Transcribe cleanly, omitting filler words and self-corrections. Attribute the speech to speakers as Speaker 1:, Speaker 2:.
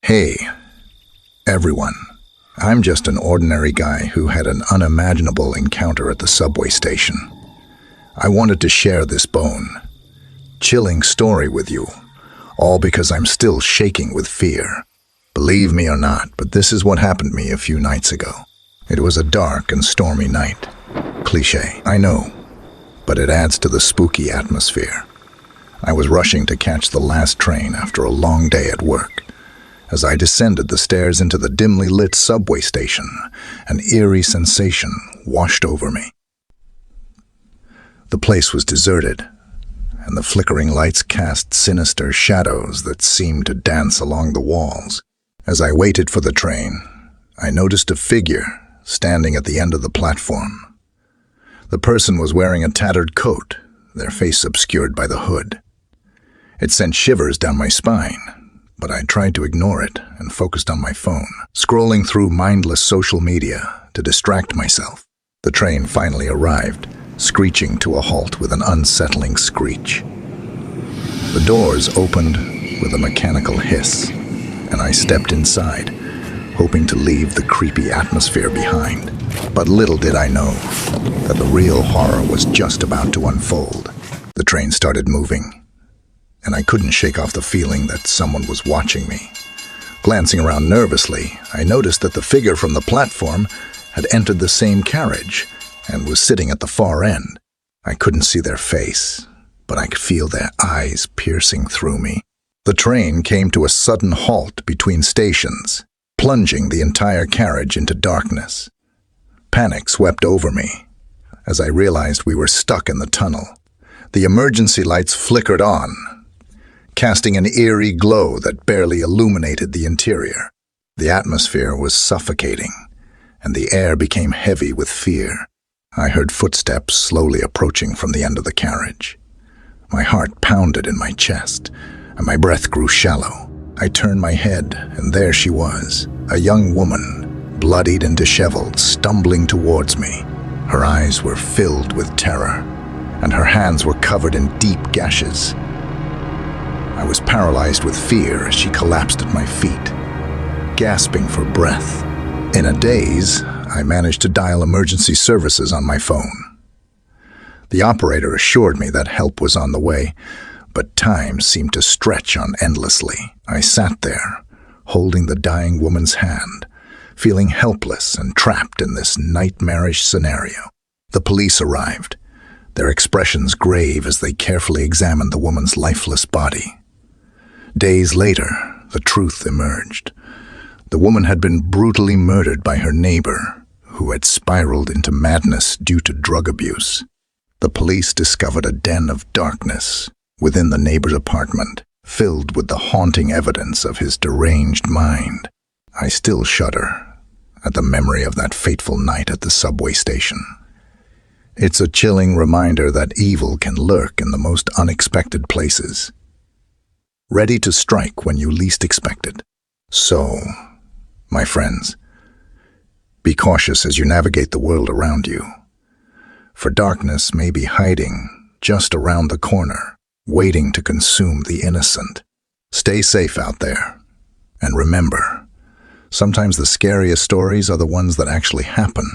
Speaker 1: Hey, everyone. I'm just an ordinary guy who had an unimaginable encounter at the subway station. I wanted to share this chilling story with you, all because I'm still shaking with fear. Believe me or not, but this is what happened to me a few nights ago. It was a dark and stormy night. Cliché, I know, but it adds to the spooky atmosphere. I was rushing to catch the last train after a long day at work. As I descended the stairs into the dimly lit subway station, an eerie sensation washed over me. The place was deserted, and the flickering lights cast sinister shadows that seemed to dance along the walls. As I waited for the train, I noticed a figure standing at the end of the platform. The person was wearing a tattered coat, their face obscured by the hood. It sent shivers down my spine, but I tried to ignore it and focused on my phone, scrolling through mindless social media to distract myself. The train finally arrived, screeching to a halt with an unsettling screech. The doors opened with a mechanical hiss, and I stepped inside, hoping to leave the creepy atmosphere behind. But little did I know that the real horror was just about to unfold. The train started moving, and I couldn't shake off the feeling that someone was watching me. Glancing around nervously, I noticed that the figure from the platform had entered the same carriage and was sitting at the far end. I couldn't see their face, but I could feel their eyes piercing through me. The train came to a sudden halt between stations, plunging the entire carriage into darkness. Panic swept over me as I realized we were stuck in the tunnel. The emergency lights flickered on, casting an eerie glow that barely illuminated the interior. The atmosphere was suffocating, and the air became heavy with fear. I heard footsteps slowly approaching from the end of the carriage. My heart pounded in my chest, and my breath grew shallow. I turned my head, and there she was, a young woman, bloodied and disheveled, stumbling towards me. Her eyes were filled with terror, and her hands were covered in deep gashes. I was paralyzed with fear as she collapsed at my feet, gasping for breath. In a daze, I managed to dial emergency services on my phone. The operator assured me that help was on the way, but time seemed to stretch on endlessly. I sat there, holding the dying woman's hand, feeling helpless and trapped in this nightmarish scenario. The police arrived, their expressions grave as they carefully examined the woman's lifeless body. Days later, the truth emerged. The woman had been brutally murdered by her neighbor, who had spiraled into madness due to drug abuse. The police discovered a den of darkness within the neighbor's apartment, filled with the haunting evidence of his deranged mind. I still shudder at the memory of that fateful night at the subway station. It's a chilling reminder that evil can lurk in the most unexpected places, ready to strike when you least expect it. So, my friends, be cautious as you navigate the world around you, for darkness may be hiding just around the corner, waiting to consume the innocent. Stay safe out there, and remember, sometimes the scariest stories are the ones that actually happen.